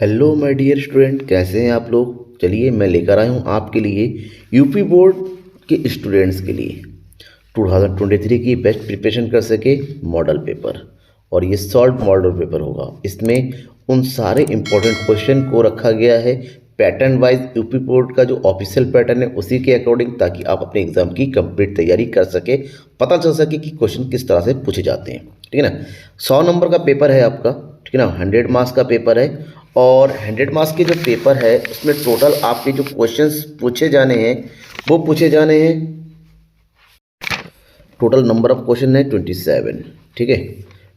Hello my dear student, कैसे हैं आप लोग। चलिए मैं लेकर आया हूँ आपके लिए यूपी बोर्ड के स्टूडेंट्स के लिए 2023 की बेस्ट प्रिपरेशन कर सके मॉडल पेपर। और ये सॉल्व मॉडल पेपर होगा। इसमें उन सारे इम्पोर्टेंट क्वेश्चन को रखा गया है पैटर्न वाइज, यूपी बोर्ड का जो ऑफिशियल पैटर्न है उसी के अकॉर्डिंग, ताकि आप अपने एग्जाम की कंप्लीट तैयारी कर सके, पता चल सके कि क्वेश्चन किस तरह से पूछे जाते हैं। ठीक है ना। 100 नंबर का पेपर है आपका, ठीक है ना। 100 मार्क्स का पेपर है और 100 मार्क्स के जो पेपर है उसमें टोटल आपके जो क्वेश्चंस पूछे जाने हैं वो पूछे जाने हैं। टोटल नंबर ऑफ क्वेश्चन है 27। ठीक है,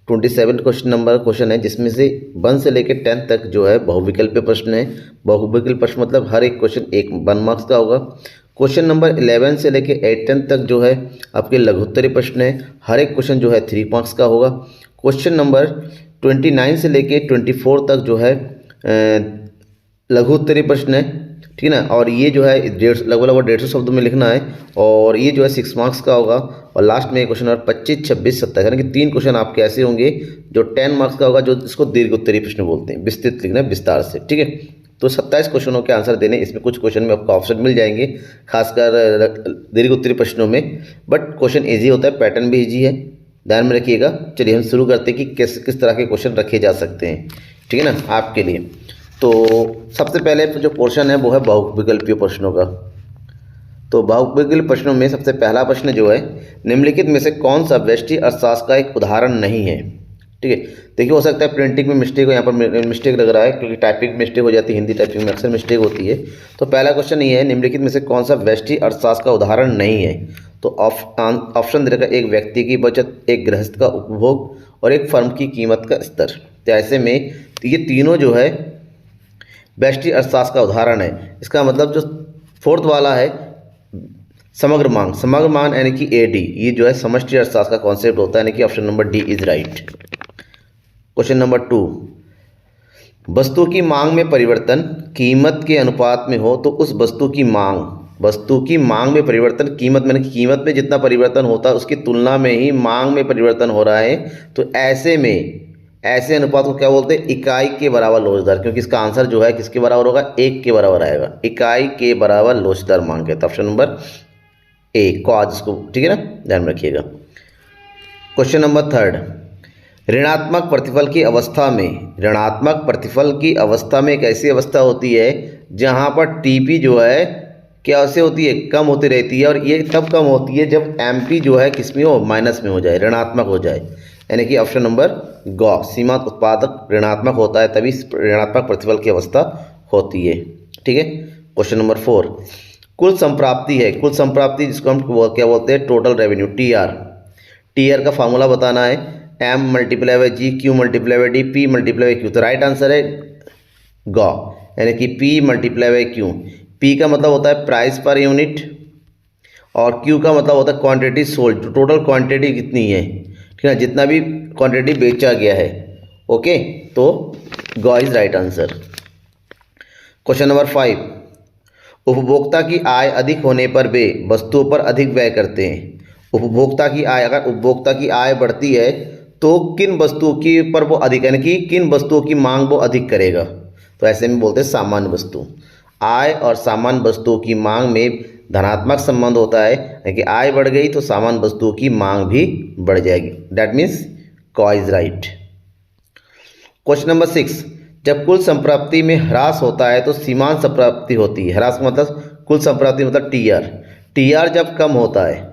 27 क्वेश्चन नंबर क्वेश्चन है, जिसमें से 1 से लेकर 10 तक जो है बहुविकल्पीय प्रश्न है। बहुविकल्प प्रश्न मतलब हर एक क्वेश्चन 1 मार्क्स का होगा। क्वेश्चन नंबर 11 से लेकर 10 तक जो है आपके लघुत्तरीय प्रश्न है, हर एक क्वेश्चन जो है 3 मार्क्स का होगा। क्वेश्चन नंबर 29 से लेकर 24 तक जो है लघु उत्तरीय प्रश्न है, ठीक है ना। और ये जो है लगभग 150 शब्दों में लिखना है और ये जो है 6 मार्क्स का होगा। और लास्ट में क्वेश्चन नंबर 25, 26, 27, यानी कि 3 क्वेश्चन आपके ऐसे होंगे जो 10 मार्क्स का होगा, जो इसको दीर्घ उत्तरीय प्रश्न बोलते हैं, विस्तृत लिखना है विस्तार से। ठीक है, तो 27 क्वेश्चनों के आंसर देने, इसमें कुछ क्वेश्चन में आपको ऑप्शन मिल जाएंगे, खासकर दीर्घ उत्तरीय प्रश्नों में, बट क्वेश्चन ईजी होता है, पैटर्न भी ईजी है, ध्यान में रखिएगा। चलिए हम शुरू करते हैं कि किस किस तरह के क्वेश्चन रखे जा सकते हैं, ठीक है ना, आपके लिए। तो सबसे पहले जो पोर्शन है वो है बहुविकल्पीय प्रश्नों का। तो बहुविकल्पीय प्रश्नों में सबसे पहला प्रश्न जो है, निम्नलिखित में से कौन सा व्यष्टि अर्थशास्त्र का एक उदाहरण नहीं है। ठीक है, देखिए हो सकता है प्रिंटिंग में मिस्टेक हो, यहाँ पर मिस्टेक लग रहा है क्योंकि टाइपिंग में मिस्टेक हो जाती है, हिंदी टाइपिंग में अक्सर मिस्टेक होती है। तो पहला क्वेश्चन ये है, निम्नलिखित में से कौन सा व्यष्टि अर्थशास्त्र का उदाहरण नहीं है। तो ऑप्शन दे रखा, एक व्यक्ति की बचत, एक गृहस्थ का उपभोग और एक फर्म की कीमत का स्तर। तो ऐसे में ये तीनों जो है व्यष्टि अर्थशास्त्र का उदाहरण है। इसका मतलब जो फोर्थ वाला है समग्र मांग, समग्र मांग यानी कि एडी, ये जो है समष्टि अर्थशास्त्र का कॉन्सेप्ट होता है, यानी कि option number D is right. Question number 2, वस्तु की मांग में परिवर्तन कीमत के अनुपात में हो तो उस वस्तु की मांग, वस्तु की मांग में परिवर्तन, कीमत में कीमत में जितना परिवर्तन होता है उसकी तुलना में ही मांग में परिवर्तन हो रहा है, तो ऐसे में ऐसे अनुपात को क्या बोलते हैं, इकाई के बराबर लोचदार। क्योंकि इसका आंसर जो है किसके बराबर होगा, 1 के बराबर आएगा, इकाई के बराबर लोचदार मांग के। तो ऑप्शन नंबर ए कॉज इसको, ठीक है ना, ध्यान में रखिएगा। क्वेश्चन नंबर 3, ऋणात्मक प्रतिफल की अवस्था में, ऋणात्मक प्रतिफल की अवस्था में एक ऐसी अवस्था होती है जहां पर टीपी जो है क्या से होती है, कम होती रहती है, और ये तब कम होती है जब एमपी जो है किस में हो, माइनस में हो जाए, ऋणात्मक हो जाए, यानी कि ऑप्शन नंबर ग, सीमांत उत्पादक ऋणात्मक होता है तभी ऋणात्मक प्रतिफल की अवस्था होती है। ठीक है, क्वेश्चन नंबर 4, कुल संप्राप्ति है, कुल संप्राप्ति जिसको हम क्या बोलते हैं, टोटल रेवेन्यू, टीआर। टीआर का फार्मूला बताना है, M multiply by G, Q multiply by D, P multiply by Q. तो राइट आंसर है ग, यानी कि P multiply by Q. P का मतलब होता है प्राइस पर यूनिट और क्यू का मतलब होता है क्वांटिटी सोल्ड, जो टोटल क्वांटिटी कितनी है, ठीक है, जितना भी क्वांटिटी बेचा गया है। ओके, तो ग is right answer. Question number 5, उपभोक्ता की आय अधिक होने पर वे वस्तुओं पर अधिक व्यय करते हैं। उपभोक्ता की आय, अगर उपभोक्ता की आय बढ़ती है तो किन वस्तुओं की पर वो अधिक, यानी कि किन वस्तुओं की मांग वो अधिक करेगा। तो ऐसे में बोलते हैं सामान्य वस्तु। आय और सामान्य वस्तुओं की मांग में धनात्मक संबंध होता है, यानी कि आय बढ़ गई तो सामान्य वस्तुओं की मांग भी बढ़ जाएगी। दैट मीन्स क इज राइट। क्वेश्चन नंबर 6, जब कुल संप्राप्ति में ह्रास होता है तो सीमांत संप्राप्ति होती है। ह्रास मतलब कुल संप्राप्ति मतलब टीआर। टीआर जब कम होता है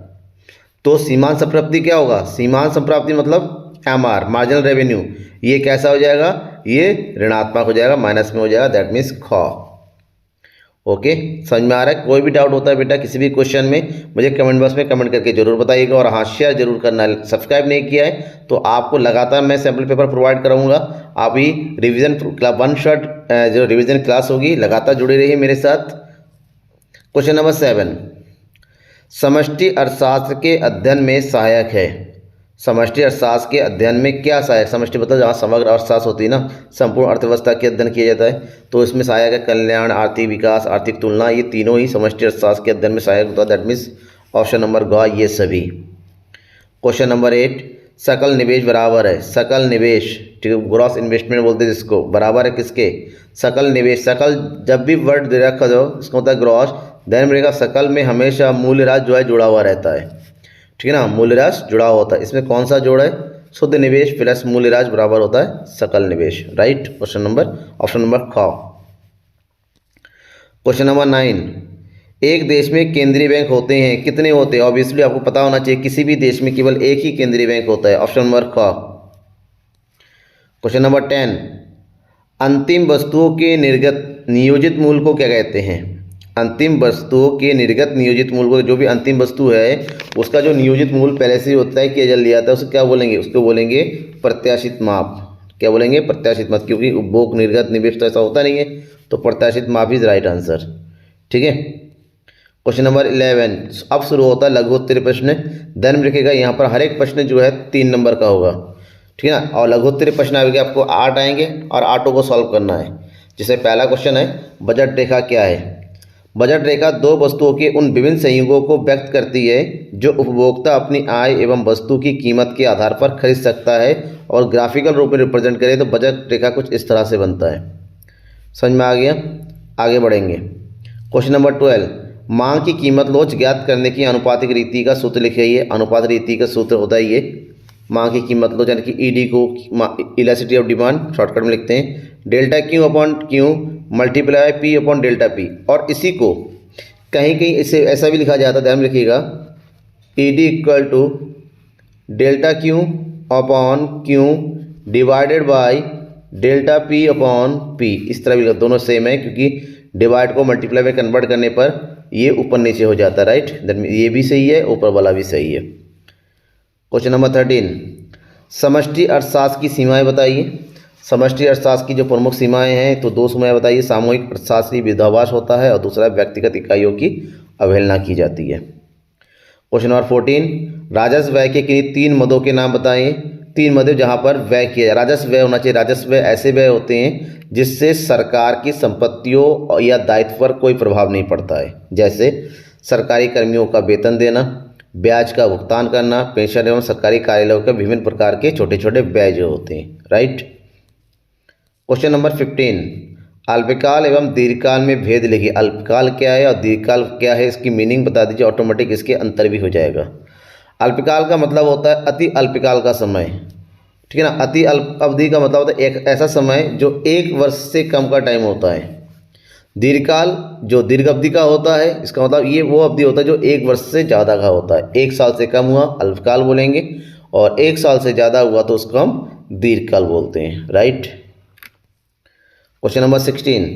तो सीमांत संप्राप्ति क्या होगा, सीमांत संप्राप्ति मतलब एमआर, मार्जिनल रेवेन्यू, ये कैसा हो जाएगा, ये ऋणात्मक हो जाएगा, माइनस में हो जाएगा। दैट मीन्स ख। ओके, समझ में आ रहा है। कोई भी डाउट होता है बेटा किसी भी क्वेश्चन में, मुझे कमेंट बॉक्स में कमेंट करके जरूर बताइएगा। और हाँ, शेयर जरूर करना है। सब्सक्राइब नहीं किया है तो आपको लगातार मैं सैम्पल पेपर प्रोवाइड कराऊंगा। आप ही रिवीजन वन शॉट जो रिवीजन क्लास होगी, लगातार जुड़े रहिए मेरे साथ। क्वेश्चन नंबर 7, समष्टि अर्थशास्त्र के अध्ययन में सहायक है। समष्टि अर्थशास्त्र के अध्ययन में क्या सहायक, समष्टि मतलब जहाँ समग्र अर्थशास्त्र होती है ना, संपूर्ण अर्थव्यवस्था के अध्ययन किया जाता है, तो इसमें सहायक है कल्याण, आर्थिक विकास, आर्थिक तुलना, ये तीनों ही समष्टि अर्थशास्त्र के अध्ययन में सहायक होता है। दैट मीन्स ऑप्शन नंबर ग, ये सभी। क्वेश्चन नंबर 8, सकल निवेश बराबर है, सकल निवेश, ठीक है, ग्रॉस इन्वेस्टमेंट बोलते हैं जिसको, बराबर है किसके, सकल निवेश। सकल जब भी वर्ड दे रखा हो इसका होता है ग्रॉस, ध्यान में रखिएगा सकल में हमेशा मूल्यह्रास जो है जुड़ा हुआ रहता है, ठीक है ना, मूल्यह्रास जुड़ा हुआ होता है। इसमें कौन सा जोड़ है, शुद्ध निवेश प्लस मूल्यह्रास बराबर होता है सकल निवेश, right. Question number, option number ख। क्वेश्चन नंबर 9, एक देश में केंद्रीय बैंक होते हैं, कितने होते हैं, ऑब्वियसली आपको पता होना चाहिए, किसी भी देश में केवल एक ही केंद्रीय बैंक होता है, ऑप्शन नंबर ख। क्वेश्चन नंबर 10, अंतिम वस्तुओं के निर्गत नियोजित मूल्य को क्या कहते हैं, अंतिम वस्तुओं के निर्गत नियोजित मूल्य को, जो भी अंतिम वस्तु है उसका जो नियोजित मूल्य पहले से होता है किया लिया जाता है उसको क्या बोलेंगे, उसको बोलेंगे प्रत्याशित माप, क्या बोलेंगे, प्रत्याशित माप, क्योंकि उपभोग निर्गत निवेश तो ऐसा होता नहीं है, तो प्रत्याशित माप इज राइट आंसर, ठीक है। क्वेश्चन नंबर 11, अब शुरू होता है लघुत्तरीय प्रश्न, ध्यान में रखिएगा यहाँ पर हर एक प्रश्न जो है 3 नंबर का होगा, ठीक है ना, और लघुत्तरीय प्रश्न आएंगे आपको 8 आएंगे और 8 को सॉल्व करना है। जैसे पहला क्वेश्चन है, बजट रेखा क्या है, बजट रेखा दो वस्तुओं के उन विभिन्न संयोगों को व्यक्त करती है जो उपभोक्ता अपनी आय एवं वस्तु की कीमत के आधार पर खरीद सकता है, और ग्राफिकल रूप में रिप्रेजेंट करें तो बजट रेखा कुछ इस तरह से बनता है। समझ में आ गया, आगे बढ़ेंगे। क्वेश्चन नंबर 12, मांग की कीमत लोच ज्ञात करने की अनुपातिक रीति का सूत्र लिखिए। अनुपात रीति का सूत्र होता है ये, मांग की कीमत लोच यानी कि ईडी को इलास्टिसिटी ऑफ डिमांड शॉर्टकट में लिखते हैं, delta Q upon Q multiply P upon delta P, और इसी को कहीं कहीं इसे ऐसा भी लिखा जाता है, ध्यान रखिएगा, ED equal to delta Q upon Q divided by delta P upon P, इस तरह भी दोनों सेम है क्योंकि डिवाइड को मल्टीप्लाई में कन्वर्ट करने पर ये ऊपर नीचे हो जाता है, राइट, ये भी सही है, ऊपर वाला भी सही है। क्वेश्चन नंबर 13, समष्टि अर्थशास्त्र की सीमाएं बताइए। समष्टि अर्थशास्त्र की जो प्रमुख सीमाएं हैं तो 2 सीमाएं बताइए, सामूहिक अर्थशास्त्री विरोधाभास होता है और दूसरा व्यक्तिगत इकाइयों की अवहेलना की जाती है। क्वेश्चन नंबर 14, राजस्व व्यय के किन्हीं 3 मदों के नाम बताइए। 3 मद जहां पर व्यय किया जाए, राजस्व व्यय होना चाहिए, राजस्व व्यय ऐसे व्यय होते हैं जिससे सरकार की संपत्तियों या दायित्व पर कोई प्रभाव नहीं पड़ता है, जैसे सरकारी कर्मियों का वेतन देना, ब्याज का भुगतान करना, पेंशन एवं सरकारी कार्यालयों के विभिन्न प्रकार के छोटे छोटे व्यय जो होते हैं, राइट। क्वेश्चन नंबर 15, अल्पकाल एवं दीर्घकाल में भेद लिखिए। अल्पकाल क्या है और दीर्घकाल क्या है, इसकी मीनिंग बता दीजिए, ऑटोमेटिक इसके अंतर भी हो जाएगा। अल्पकाल का मतलब होता है अति अल्पकाल का समय, ठीक है ना, अति अल्प अवधि का मतलब होता है एक ऐसा समय जो 1 वर्ष से कम का टाइम होता है। दीर्घकाल जो दीर्घ अवधि का होता है, इसका मतलब ये वो अवधि होता है जो 1 वर्ष से ज़्यादा का होता है। 1 साल से कम हुआ अल्पकाल बोलेंगे और 1 साल से ज़्यादा हुआ तो उसको हम दीर्घकाल बोलते हैं, राइट। क्वेश्चन नंबर 16,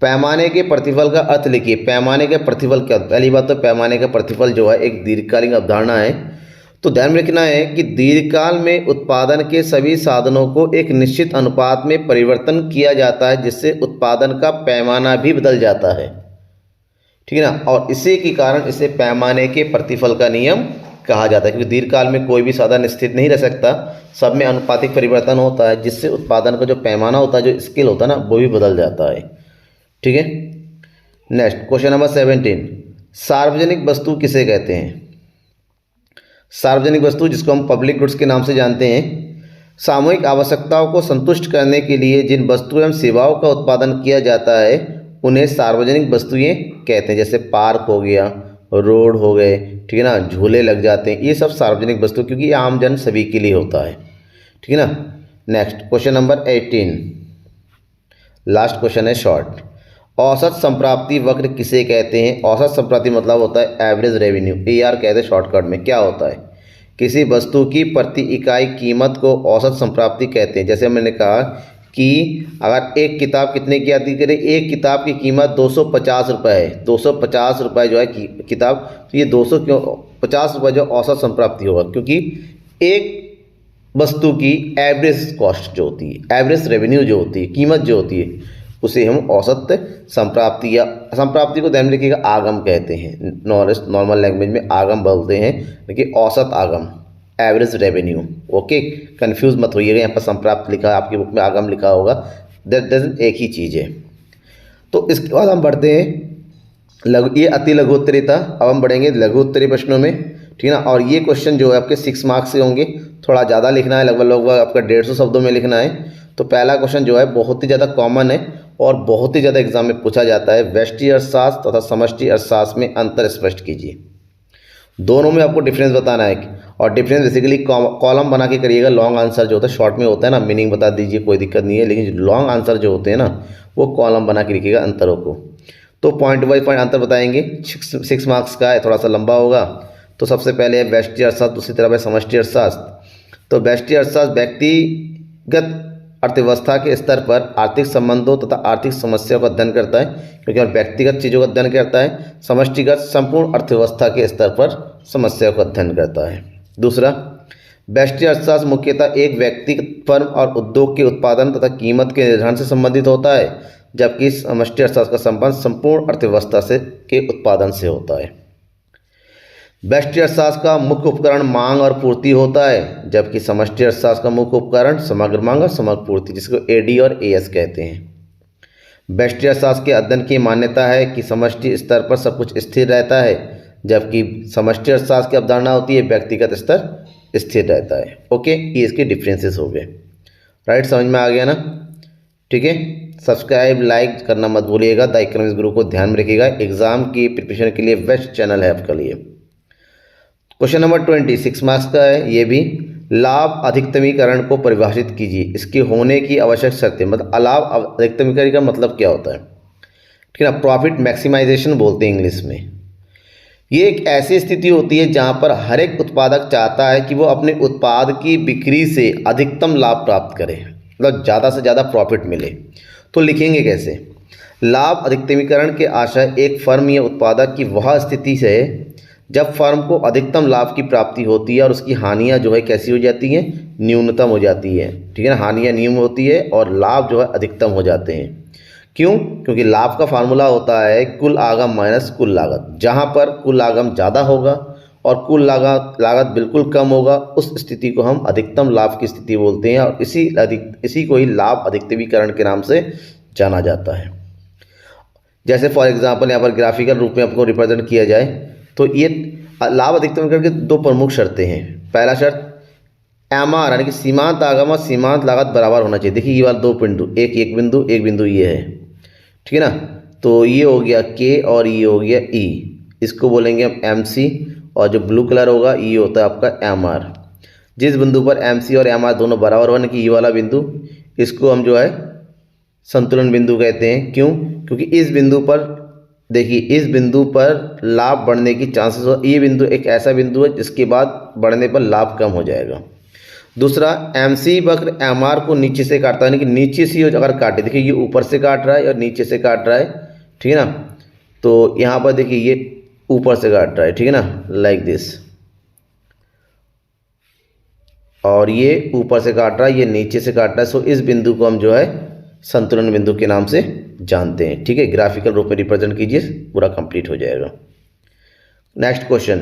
पैमाने के प्रतिफल का अर्थ लिखिए। पैमाने के प्रतिफल क्या, पहली बात तो पैमाने का प्रतिफल जो है एक दीर्घकालीन अवधारणा है, तो ध्यान में रखना है कि दीर्घकाल में उत्पादन के सभी साधनों को एक निश्चित अनुपात में परिवर्तन किया जाता है जिससे उत्पादन का पैमाना भी बदल जाता है, ठीक है ना, और इसी के कारण इसे पैमाने के प्रतिफल का नियम कहा जाता है, क्योंकि दीर्घकाल में कोई भी साधन स्थिर नहीं रह सकता, सब में अनुपातिक परिवर्तन होता है जिससे उत्पादन का जो पैमाना होता है, जो स्केल होता है ना, वो भी बदल जाता है, ठीक है। नेक्स्ट क्वेश्चन नंबर 17, सार्वजनिक वस्तु किसे कहते हैं। सार्वजनिक वस्तु जिसको हम पब्लिक गुड्स के नाम से जानते हैं, सामूहिक आवश्यकताओं को संतुष्ट करने के लिए जिन वस्तुओं एवं सेवाओं का उत्पादन किया जाता है उन्हें सार्वजनिक वस्तुएं कहते हैं, जैसे पार्क हो गया, रोड हो गए, ठीक है ना, झूले लग जाते हैं, ये सब सार्वजनिक वस्तु, क्योंकि ये आम जन सभी के लिए होता है, ठीक है ना। Next question number 18, last question है शॉर्ट, औसत संप्राप्ति वक्र किसे कहते हैं। औसत संप्राप्ति मतलब होता है एवरेज रेवेन्यू, AR कहते हैं शॉर्टकट में। क्या होता है, किसी वस्तु की प्रति इकाई कीमत को औसत संप्राप्ति कहते हैं। जैसे मैंने कहा कि अगर एक किताब कितने की आती करें, एक किताब की कीमत 250 रुपये है, 250 रुपये जो है किताब, तो ये 250 रुपये जो औसत संप्राप्ति होगा, क्योंकि एक वस्तु की एवरेज कॉस्ट जो होती है, एवरेज रेवेन्यू जो होती है, कीमत जो होती है, उसे हम औसत संप्राप्ति या संप्राप्ति को ध्यान में रखिएगा आगम कहते हैं, नॉर्मल लैंग्वेज में आगम बोलते हैं, लेकिन औसत आगम, एवरेज रेवेन्यू, ओके, कंफ्यूज मत होइएगा, यहाँ पर संप्राप्त लिखा है, आपकी बुक में आगम लिखा होगा, दैट एक ही चीज़ है। तो इसके बाद हम बढ़ते हैं ये अति लघु उत्तरीय था, अब हम बढ़ेंगे लघु उत्तरीय प्रश्नों में, ठीक है ना। और ये क्वेश्चन जो है आपके 6 मार्क्स से होंगे, थोड़ा ज़्यादा लिखना है, लगभग लगभग आपका 150 शब्दों में लिखना है। तो पहला क्वेश्चन जो है बहुत ही ज़्यादा कॉमन है और बहुत ही ज़्यादा एग्जाम में पूछा जाता है, व्यष्टि अर्थशास्त्र तथा समष्टि अर्थशास्त्र में अंतर स्पष्ट कीजिए। दोनों में आपको डिफरेंस बताना है और डिफरेंस बेसिकली कॉलम बना के करिएगा। लॉन्ग आंसर जो होता है शॉर्ट में होता है ना, मीनिंग बता दीजिए, कोई दिक्कत नहीं है, लेकिन लॉन्ग आंसर जो होते हैं ना वो कॉलम बना के लिखिएगा अंतरों को। तो पॉइंट बाई पॉइंट अंतर बताएंगे, 6 मार्क्स का है, थोड़ा सा लंबा होगा। तो सबसे पहले है व्यष्टि अर्थशास्त्र, दूसरी तरफ है समष्टि अर्थशास्त्र। तो व्यष्टि अर्थशास्त्र व्यक्तिगत अर्थव्यवस्था के स्तर पर आर्थिक संबंधों तथा आर्थिक समस्याओं का अध्ययन करता है, क्योंकि व्यक्तिगत चीज़ों का अध्ययन करता है। समष्टिगत संपूर्ण अर्थव्यवस्था के स्तर पर समस्याओं का अध्ययन करता है। दूसरा, व्यष्टि अर्थशास्त्र मुख्यतः एक व्यक्ति, फर्म और उद्योग के उत्पादन तथा कीमत के निर्धारण से संबंधित होता है, जबकि समष्टि अर्थशास्त्र का संबंध संपूर्ण अर्थव्यवस्था से के उत्पादन से होता है। व्यष्टि अर्थशास्त्र का मुख्य उपकरण मांग और पूर्ति होता है, जबकि समष्टि अर्थशास्त्र का मुख्य उपकरण समग्र मांग और समग्र पूर्ति, जिसको एडी और एएस कहते हैं। व्यष्टि अर्थशास्त्र के अध्ययन की मान्यता है कि समष्टि स्तर पर सब कुछ स्थिर रहता है, जबकि समष्टि अर्थशास्त्र की अवधारणा होती है व्यक्तिगत स्तर स्थिर रहता है। ओके, ये इसके डिफरेंसेस हो गए। राइट, समझ में आ गया ना। ठीक है, सब्सक्राइब लाइक करना मत भूलिएगा। द इकोनॉमिक्स गुरु को ध्यान में रखिएगा, एग्जाम की प्रिपरेशन के लिए बेस्ट चैनल है आपके लिए। क्वेश्चन नंबर 20 6 मार्क्स का है ये भी। लाभ अधिकतमीकरण को परिभाषित कीजिए, इसके होने की आवश्यक शर्तें। मतलब लाभ अधिकतमीकरण का मतलब क्या होता है, ठीक है ना। प्रॉफिट मैक्सिमाइजेशन बोलते हैं इंग्लिश में। ये एक ऐसी स्थिति होती है जहां पर हर एक उत्पादक चाहता है कि वो अपने उत्पाद की बिक्री से अधिकतम लाभ प्राप्त करे, मतलब ज़्यादा से ज़्यादा प्रॉफिट मिले। तो लिखेंगे कैसे? लाभ अधिकतमीकरण के आशय एक फर्म या उत्पादक की वह स्थिति से जब फर्म को अधिकतम लाभ की प्राप्ति होती है और उसकी हानियां जो है कैसी हो जाती हैं, न्यूनतम हो जाती है। ठीक है ना, हानियां न्यून होती है और लाभ जो है अधिकतम हो जाते हैं। क्यों? क्योंकि लाभ का फार्मूला होता है कुल आगम माइनस कुल लागत। जहां पर कुल आगम ज़्यादा होगा और कुल लागत बिल्कुल कम होगा, उस स्थिति को हम अधिकतम लाभ की स्थिति बोलते हैं और इसी को ही लाभ अधिकतमीकरण के नाम से जाना जाता है। जैसे फॉर एग्जाम्पल यहाँ पर ग्राफिकल रूप में आपको रिप्रेजेंट किया जाए तो ये लाभ अधिकतमीकरण की 2 प्रमुख शर्तें हैं। पहला शर्त एमआर यानी कि सीमांत आगम और सीमांत लागत बराबर होना चाहिए। देखिए ये वाला 2 बिंदु, एक बिंदु ये है, ठीक है ना। तो ये हो गया के और ये हो गया ई, इसको बोलेंगे हम एमसी, और जो ब्लू कलर होगा ये होता है आपका एमआर। जिस बिंदु पर एमसी और एमआर दोनों बराबर होने की ये वाला बिंदु, इसको हम जो है संतुलन बिंदु कहते हैं। क्यों? क्योंकि इस बिंदु पर देखिए, इस बिंदु पर लाभ बढ़ने की चांसेस हो, ये बिंदु एक ऐसा बिंदु है जिसके बाद बढ़ने पर लाभ कम हो जाएगा। दूसरा, एमसी वक्र एमआर को नीचे से काटता है, यानी कि नीचे से अगर काटे, देखिए ये ऊपर से काट रहा है और नीचे से काट रहा है, ठीक है ना। तो यहाँ पर देखिए ये ऊपर से काट रहा है, ठीक है ना, लाइक दिस, और ये ऊपर से काट रहा है, ये नीचे से काट रहा है। सो इस बिंदु को हम जो है संतुलन बिंदु के नाम से जानते हैं। ठीक है, ग्राफिकल रूप में रिप्रेजेंट कीजिए, पूरा कंप्लीट हो जाएगा। नेक्स्ट क्वेश्चन,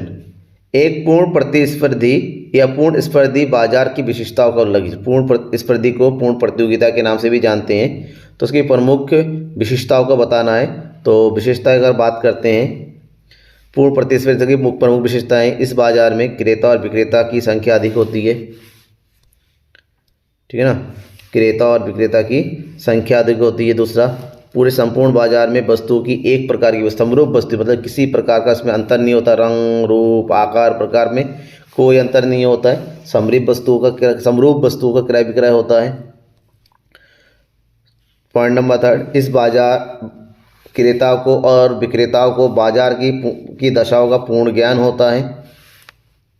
एक पूर्ण प्रतिस्पर्धी या पूर्ण स्पर्धी बाजार की विशेषताओं का उल्लेख। पूर्ण प्रतिस्पर्धी को पूर्ण प्रतियोगिता के नाम से भी जानते हैं, तो उसकी प्रमुख विशेषताओं को बताना है। तो विशेषता अगर बात करते हैं, पूर्ण प्रतिस्पर्धी की प्रमुख विशेषताएं, इस बाजार में क्रेता और विक्रेता की संख्या अधिक होती है, ठीक है ना, क्रेता और विक्रेता की संख्या अधिक होती है। दूसरा, पूरे संपूर्ण बाजार में वस्तुओं की एक प्रकार की समरूप वस्तु, मतलब किसी प्रकार का इसमें अंतर नहीं होता, रंग रूप आकार प्रकार में कोई अंतर नहीं होता है। समरूप वस्तुओं का क्रय विक्रय होता है। पॉइंट नंबर 3, इस बाजार क्रेताओं को और विक्रेताओं को बाजार की दशाओं का पूर्ण ज्ञान होता है।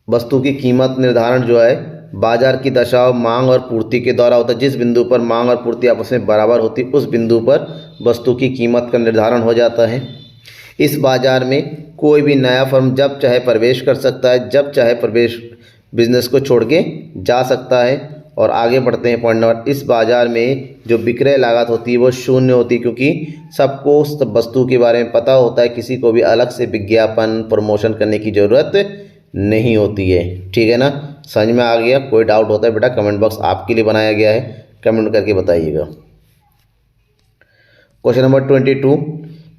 वस्तु की कीमत निर्धारण जो है बाजार की दशाओं मांग और पूर्ति के द्वारा होता है। जिस बिंदु पर मांग और पूर्ति आपस में बराबर होती है, उस बिंदु पर वस्तु की कीमत का निर्धारण हो जाता है। इस बाजार में कोई भी नया फर्म जब चाहे प्रवेश कर सकता है, जब चाहे बिजनेस को छोड़ के जा सकता है। और आगे बढ़ते हैं पॉइंट नंबर, इस बाजार में जो विक्रय लागत होती है वो शून्य होती है, क्योंकि सबको उस वस्तु के बारे में पता होता है, किसी को भी अलग से विज्ञापन प्रमोशन करने की ज़रूरत नहीं होती है। ठीक है ना, समझ में आ गया? कोई डाउट होता है बेटा, कमेंट बॉक्स आपके लिए बनाया गया है, कमेंट करके बताइएगा। क्वेश्चन नंबर 22,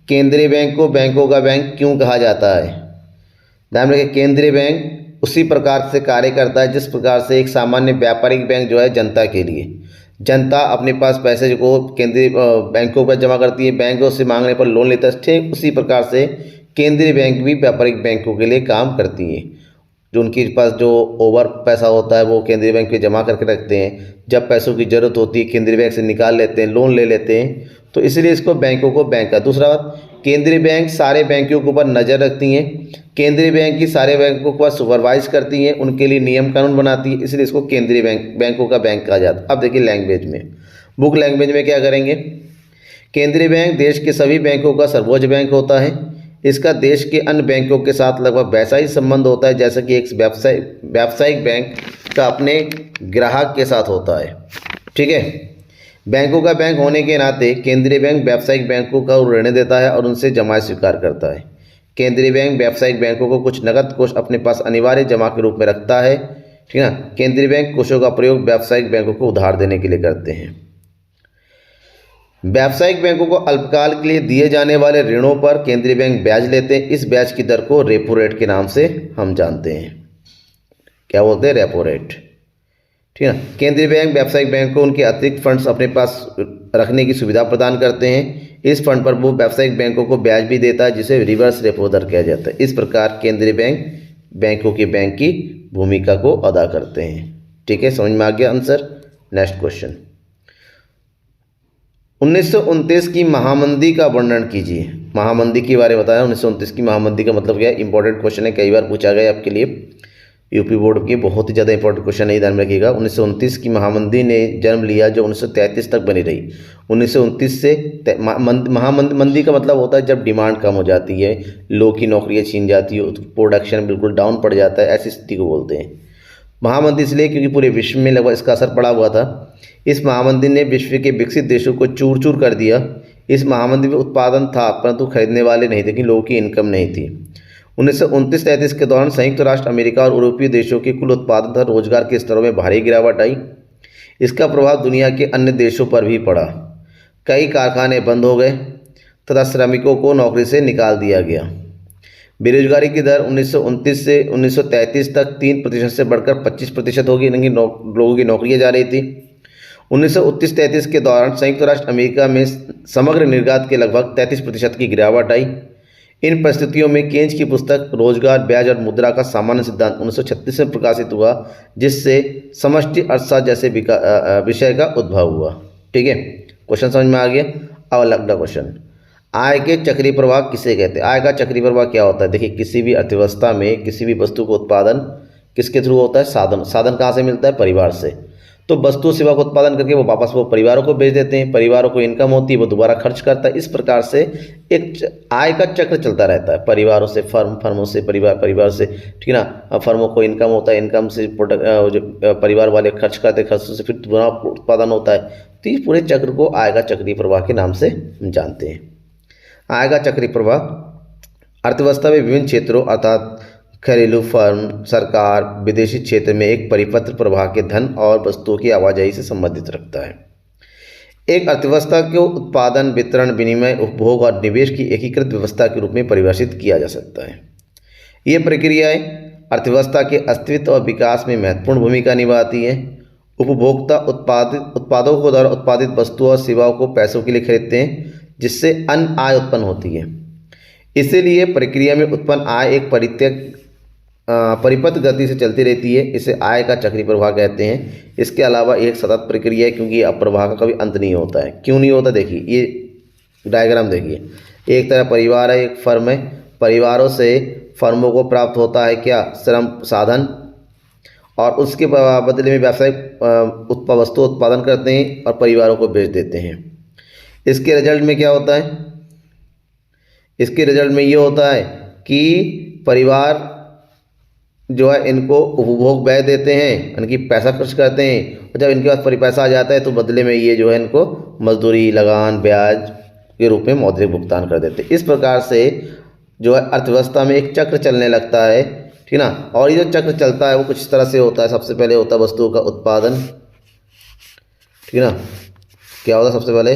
केंद्रीय बैंक को बैंकों का बैंक क्यों कहा जाता है? ध्यान रखिए, केंद्रीय बैंक उसी प्रकार से कार्य करता है जिस प्रकार से एक सामान्य व्यापारिक बैंक जो है जनता के लिए, जनता अपने पास पैसे को केंद्रीय बैंकों पर जमा करती है, बैंक उससे मांगने पर लोन लेता है, ठीक उसी प्रकार से केंद्रीय बैंक भी व्यापारिक बैंकों के लिए काम करती है। जो उनके पास जो ओवर पैसा होता है वो केंद्रीय बैंक पे जमा करके रखते हैं, जब पैसों की ज़रूरत होती है केंद्रीय बैंक से निकाल लेते हैं, लोन ले लेते हैं, तो इसलिए इसको बैंकों को बैंक का। दूसरा बात, केंद्रीय बैंक सारे बैंकों के ऊपर नज़र रखती हैं, केंद्रीय बैंक की सारे बैंकों को सुपरवाइज करती हैं, उनके लिए नियम कानून बनाती है, इसलिए इसको केंद्रीय बैंकों का बैंक कहा जाता है। अब देखिए लैंग्वेज में, बुक लैंग्वेज में क्या करेंगे, केंद्रीय बैंक देश के सभी बैंकों का सर्वोच्च बैंक होता है। इसका देश के अन्य बैंकों के साथ लगभग वैसा ही संबंध होता है जैसा कि एक व्यावसायिक बैंक का अपने ग्राहक के साथ होता है। ठीक है, बैंकों का बैंक होने के नाते केंद्रीय बैंक व्यावसायिक बैंकों का ऋण देता है और उनसे जमा स्वीकार करता है। केंद्रीय बैंक व्यावसायिक बैंकों को कुछ नकद कोष अपने पास अनिवार्य जमा के रूप में रखता है। ठीक है ना, केंद्रीय बैंक कोषों का प्रयोग व्यावसायिक बैंकों को उधार देने के लिए करते हैं। व्यावसायिक बैंकों को अल्पकाल के लिए दिए जाने वाले ऋणों पर केंद्रीय बैंक ब्याज लेते हैं। इस ब्याज की दर को रेपो रेट के नाम से हम जानते हैं। क्या बोलते हैं, रेपो रेट। ठीक है, केंद्रीय बैंक व्यावसायिक बैंक को उनके अतिरिक्त फंड्स अपने पास रखने की सुविधा प्रदान करते हैं। इस फंड पर वो व्यावसायिक बैंकों को ब्याज भी देता है जिसे रिवर्स रेपो दर किया जाता है। इस प्रकार केंद्रीय बैंक बैंकों के बैंक की भूमिका को अदा करते हैं। ठीक है, समझ में आ गया आंसर। नेक्स्ट क्वेश्चन, 1929 की महामंदी का वर्णन कीजिए। महामंदी के बारे में बताया। 1929 की महामंदी का मतलब क्या है, इंपॉर्टेंट क्वेश्चन है, कई बार पूछा गया आपके लिए। यूपी बोर्ड के बहुत ही ज़्यादा इंपॉर्टेंट क्वेश्चन है, ध्यान में रखिएगा। 1929 की महामंदी ने जन्म लिया जो 1933 तक बनी रही। 1929 से मंदी का मतलब होता है जब डिमांड कम हो जाती है, लोग की नौकरियाँ छीन जाती है, प्रोडक्शन बिल्कुल डाउन पड़ जाता है, ऐसी स्थिति को बोलते हैं महामंदी। इसलिए क्योंकि पूरे विश्व में लगभग इसका असर पड़ा हुआ था। इस महामंदी ने विश्व के विकसित देशों को चूर चूर कर दिया। इस महामंदी में उत्पादन था परंतु खरीदने वाले नहीं थे, कि लोगों की इनकम नहीं थी। 1929-33 के दौरान संयुक्त राष्ट्र अमेरिका और यूरोपीय देशों के कुल उत्पादन तथा रोजगार के स्तरों में भारी गिरावट आई। इसका प्रभाव दुनिया के अन्य देशों पर भी पड़ा। कई कारखाने बंद हो गए तथा श्रमिकों को नौकरी से निकाल दिया गया। बेरोजगारी की दर 1929 से 1933 तक 3% से बढ़कर 25% होगी, यानी लोगों की नौकरियां जा रही थी। 1929-33 के दौरान संयुक्त राष्ट्र अमेरिका में समग्र निर्यात के लगभग 33% की गिरावट आई। इन परिस्थितियों में केन्स की पुस्तक रोजगार, ब्याज और मुद्रा का सामान्य सिद्धांत 1936 में प्रकाशित हुआ, जिससे समष्टि अर्थशास्त्र जैसे विषय का उद्भव हुआ। ठीक है, क्वेश्चन समझ में आ गया। अब अगला क्वेश्चन, आय के चक्रीय प्रवाह किसे कहते हैं। आय का चक्रीय प्रवाह क्या होता है। देखिए, किसी भी अर्थव्यवस्था में किसी भी वस्तु का उत्पादन किसके थ्रू होता है, साधन कहाँ से मिलता है, परिवार से। तो वस्तु सेवा का उत्पादन करके वो वापस वो परिवारों को बेच देते हैं, परिवारों को इनकम होती है, वो दोबारा खर्च करता है। इस प्रकार से एक आय का चक्र चलता रहता है, परिवारों से फर्म, फर्मों से परिवार, परिवार से, ठीक है ना, फर्मों को इनकम होता है, इनकम से परिवार वाले खर्च करते, खर्चों से फिर दोबारा उत्पादन होता है। तो इस पूरे चक्र को आय का चक्रीय प्रवाह के नाम से हम जानते हैं। आय का चक्रीय प्रवाह अर्थव्यवस्था में विभिन्न क्षेत्रों अर्थात घरेलू, फर्म, सरकार, विदेशी क्षेत्र में एक परिपत्र प्रवाह के धन और वस्तुओं की आवाजाही से संबंधित रखता है। एक अर्थव्यवस्था को उत्पादन, वितरण, विनिमय, उपभोग और निवेश की एकीकृत व्यवस्था के रूप में परिभाषित किया जा सकता है। ये प्रक्रियाएं अर्थव्यवस्था के अस्तित्व और विकास में महत्वपूर्ण भूमिका निभाती है। उपभोक्ता उत्पादों को द्वारा उत्पादित वस्तुओं और सेवाओं को पैसों के लिए खरीदते हैं, जिससे अन्य आय उत्पन्न होती है। इसीलिए प्रक्रिया में उत्पन्न आय एक परिपथ गति से चलती रहती है। इसे आय का चक्रीय प्रवाह कहते हैं। इसके अलावा एक सतत प्रक्रिया है, क्योंकि अब प्रवाह का कभी अंत नहीं होता है। क्यों नहीं होता, देखिए ये डायग्राम देखिए। एक तरह परिवार है, एक फर्म है। परिवारों से फर्मों को प्राप्त होता है क्या, श्रम साधन, और उसके बदले में व्यावसायिक वस्तु उत्पादन करते हैं और परिवारों को बेच देते हैं। इसके रिजल्ट में क्या होता है, इसके रिजल्ट में ये होता है कि परिवार जो है इनको उपभोग व्यय देते हैं, इनकी पैसा खर्च करते हैं, और जब इनके पास पैसा आ जाता है तो बदले में ये जो है इनको मजदूरी, लगान, ब्याज के रूप में मौद्रिक भुगतान कर देते हैं। इस प्रकार से जो है अर्थव्यवस्था में एक चक्र चलने लगता है, ठीक ना। और ये जो चक्र चलता है वो कुछ इस तरह से होता है। सबसे पहले होता है वस्तुओं का उत्पादन, ठीक ना। क्या होता है, सबसे पहले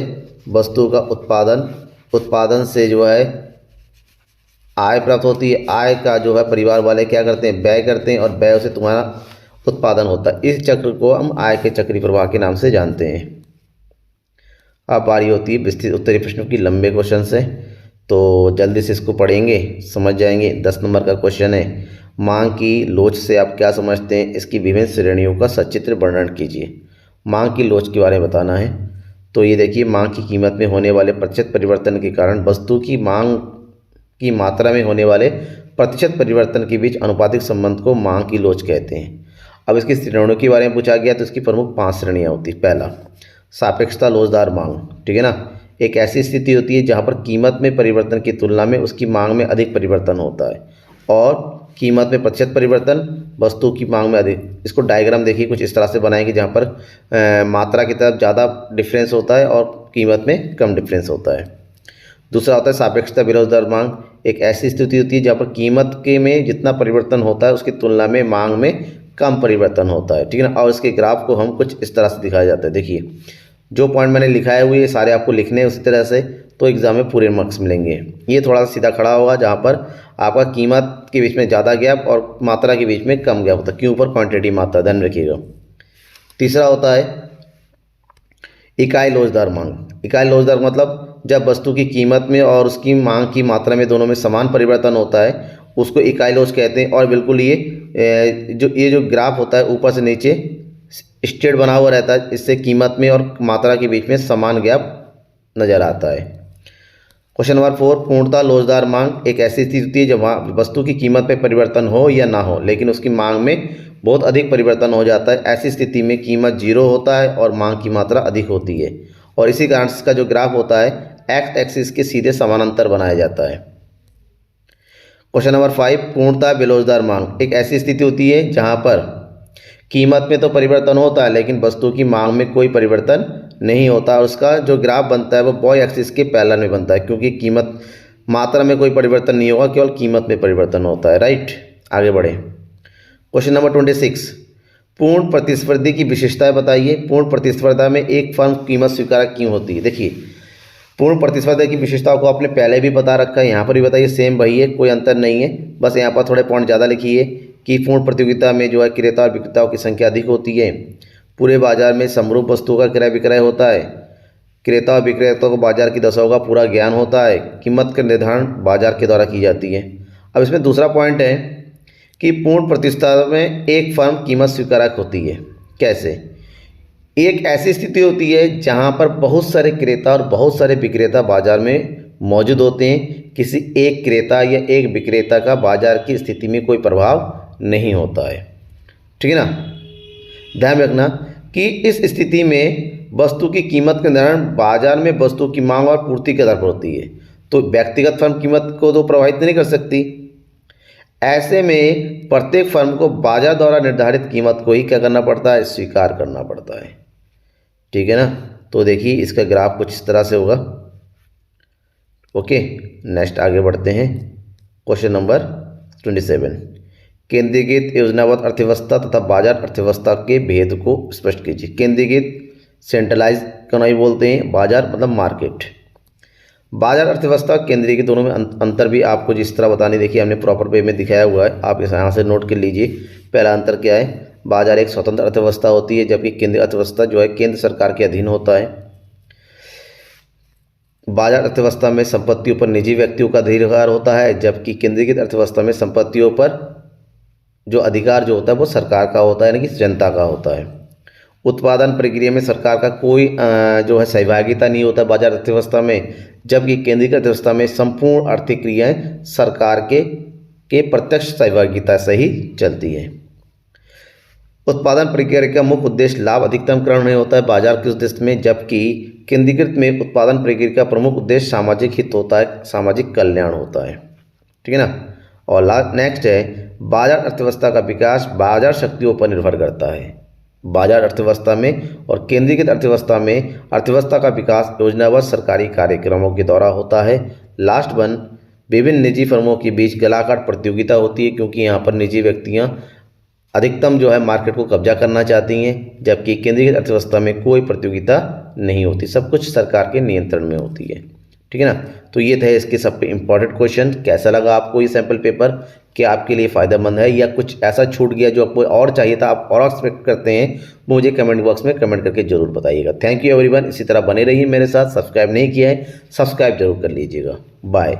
वस्तु का उत्पादन, उत्पादन से जो है आय प्राप्त होती है, आय का जो है परिवार वाले क्या करते हैं, व्यय करते हैं, और व्यय से तुम्हारा उत्पादन होता है। इस चक्र को हम आय के चक्रीय प्रवाह के नाम से जानते हैं। अब बारी होती है विस्तृत उत्तरीय प्रश्नों की, लंबे क्वेश्चन से, तो जल्दी से इसको पढ़ेंगे, समझ जाएंगे। 10 नंबर का क्वेश्चन है, मांग की लोच से आप क्या समझते हैं, इसकी विभिन्न श्रेणियों का सचित्र वर्णन कीजिए। मांग की लोच के बारे में बताना है। तो ये देखिए, मांग की कीमत में होने वाले प्रतिशत परिवर्तन के कारण वस्तु की मांग की मात्रा में होने वाले प्रतिशत परिवर्तन के बीच अनुपातिक संबंध को मांग की लोच कहते हैं। अब इसकी श्रेणियों के बारे में पूछा गया तो इसकी प्रमुख 5 श्रेणियाँ होती है। पहला, सापेक्षता लोचदार मांग, ठीक है ना। एक ऐसी स्थिति होती है जहाँ पर कीमत में परिवर्तन की तुलना में उसकी मांग में अधिक परिवर्तन होता है, और कीमत में प्रतिशत परिवर्तन, वस्तु की मांग में अधिक। इसको डायग्राम देखिए, कुछ इस तरह से बनाएंगे जहाँ पर मात्रा की तरफ ज़्यादा डिफरेंस होता है और कीमत में कम डिफरेंस होता है। दूसरा होता है सापेक्षता विरोधदार मांग। एक ऐसी स्थिति होती है जहाँ पर कीमत के में जितना परिवर्तन होता है उसकी तुलना में मांग में कम परिवर्तन होता है, ठीक है ना। और इसके ग्राफ को हम कुछ इस तरह से दिखाया जाता है। देखिए, जो पॉइंट मैंने लिखाए हुए ये सारे आपको लिखने हैं उसी तरह से, तो एग्जाम में पूरे मार्क्स मिलेंगे। ये थोड़ा सा सीधा खड़ा होगा जहाँ पर आपका कीमत के बीच में ज़्यादा गैप और मात्रा के बीच में कम गैप होता है, क्यों ऊपर क्वांटिटी मात्रा, ध्यान रखिएगा। तीसरा होता है इकाई लोचदार मांग। इकाई लोचदार मतलब जब वस्तु की कीमत में और उसकी मांग की मात्रा में दोनों में समान परिवर्तन होता है, उसको इकाई लोच कहते हैं। और बिल्कुल ये जो ग्राफ होता है ऊपर से नीचे स्ट्रेट बना हुआ रहता है, इससे कीमत में और मात्रा के बीच में समान गैप नज़र आता है। क्वेश्चन नंबर 4, पूर्णतः लोचदार मांग। एक ऐसी स्थिति होती है जब वस्तु की कीमत में परिवर्तन हो या ना हो, लेकिन उसकी मांग में बहुत अधिक परिवर्तन हो जाता है। ऐसी स्थिति में कीमत 0 होता है और मांग की मात्रा अधिक होती है, और इसी कारण इसका जो ग्राफ होता है एक्स एक्सिस के सीधे समानांतर बनाया जाता है। क्वेश्चन नंबर 5, पूर्णतः बेलोचदार मांग। एक ऐसी स्थिति होती है जहां पर कीमत में तो परिवर्तन होता है लेकिन वस्तु की मांग में कोई परिवर्तन नहीं होता, और उसका जो ग्राफ बनता है वो बॉय एक्सिस के पैरेलल में बनता है, क्योंकि कीमत मात्रा में कोई परिवर्तन नहीं होगा, केवल कीमत में परिवर्तन होता है। राइट, आगे बढ़े। क्वेश्चन नंबर 26, पूर्ण प्रतिस्पर्धी की विशेषताएं बताइए। पूर्ण प्रतिस्पर्धा में एक फर्म कीमत स्वीकार क्यों होती है। देखिए, पूर्ण प्रतिस्पर्धा की विशेषताओं को आपने पहले भी बता रखा है, यहाँ पर भी बताइए, सेम वही है, कोई अंतर नहीं है। बस यहाँ पर थोड़े पॉइंट ज़्यादा लिखिए कि पूर्ण प्रतियोगिता में जो है क्रेता और विक्रेताओं की संख्या अधिक होती है। पूरे बाजार में समरूप वस्तुओं का क्रय विक्रय होता है। क्रेता और विक्रेताओं को बाजार की दशाओं का पूरा ज्ञान होता है। कीमत का निर्धारण बाजार के द्वारा की जाती है। अब इसमें दूसरा पॉइंट है कि पूर्ण प्रतिस्पर्धा में एक फर्म कीमत स्वीकारक होती है। कैसे? एक ऐसी स्थिति होती है जहां पर बहुत सारे क्रेता और बहुत सारे विक्रेता बाजार में मौजूद होते हैं। किसी एक क्रेता या एक विक्रेता का बाजार की स्थिति में कोई प्रभाव नहीं होता है, ठीक है ना। ध्यान रखना कि इस स्थिति में वस्तु की कीमत का निर्धारण बाजार में वस्तु की मांग और पूर्ति के आधार पर होती है, तो व्यक्तिगत फर्म कीमत को तो प्रभावित नहीं कर सकती। ऐसे में प्रत्येक फर्म को बाजार द्वारा निर्धारित कीमत को ही क्या करना पड़ता है, स्वीकार करना पड़ता है, ठीक है ना। तो देखिए, इसका ग्राफ कुछ इस तरह से होगा। ओके, नेक्स्ट आगे बढ़ते हैं। क्वेश्चन नंबर 27, केंद्रीकृत योजनाबद्ध अर्थव्यवस्था तथा बाजार अर्थव्यवस्था के भेद को स्पष्ट कीजिए। केंद्रीकृत सेंट्रलाइज क्यों नहीं बोलते हैं, बाजार मतलब मार्केट। बाजार अर्थव्यवस्था केंद्रीय के दोनों में अंतर भी आपको जिस तरह बताने, देखिए हमने प्रॉपर वे में दिखाया हुआ है, आप यहाँ से नोट कर लीजिए। पहला अंतर क्या है, बाजार एक स्वतंत्र अर्थव्यवस्था होती है, जबकि केंद्रीय अर्थव्यवस्था जो है केंद्र सरकार के अधीन होता है। बाजार अर्थव्यवस्था में संपत्तियों पर निजी व्यक्तियों का अधिकार होता है, जबकि केंद्रीकृत अर्थव्यवस्था में संपत्तियों पर जो अधिकार जो होता है वो सरकार का होता है, यानी कि जनता का होता है। उत्पादन प्रक्रिया में सरकार का कोई जो है सहभागिता नहीं होता बाजार अर्थव्यवस्था में, जबकि केंद्रीकृत अर्थव्यवस्था में संपूर्ण आर्थिक क्रियाएं सरकार के प्रत्यक्ष सहभागिता से ही चलती है। उत्पादन प्रक्रिया का मुख्य उद्देश्य लाभ अधिकतमकरण नहीं होता है बाजार के उद्देश्य में, जबकि केंद्रीकृत में उत्पादन प्रक्रिया का प्रमुख उद्देश्य सामाजिक हित होता है, सामाजिक कल्याण होता है, ठीक है ना। और नेक्स्ट है, बाजार अर्थव्यवस्था का विकास बाजार शक्तियों पर निर्भर करता है। बाजार अर्थव्यवस्था में और केंद्रीकृत अर्थव्यवस्था में अर्थव्यवस्था का विकास योजनाबद्ध सरकारी कार्यक्रमों के द्वारा होता है। लास्ट वन, विभिन्न निजी फर्मों के बीच गलाकाट प्रतियोगिता होती है, क्योंकि यहाँ पर निजी व्यक्तियाँ अधिकतम जो है मार्केट को कब्जा करना चाहती हैं, जबकि केंद्रीकृत अर्थव्यवस्था में कोई प्रतियोगिता नहीं होती, सब कुछ सरकार के नियंत्रण में होती है, ठीक है ना। तो ये थे इसके सब पे इंपॉर्टेंट क्वेश्चन। कैसा लगा आपको ये सैम्पल पेपर, क्या आपके लिए फ़ायदेमंद है या कुछ ऐसा छूट गया जो आपको और चाहिए था, आप और एक्सपेक्ट करते हैं, मुझे कमेंट बॉक्स में कमेंट करके ज़रूर बताइएगा। Thank you everyone. इसी तरह बने रहिए मेरे साथ। सब्सक्राइब नहीं किया है, सब्सक्राइब जरूर कर लीजिएगा। बाय।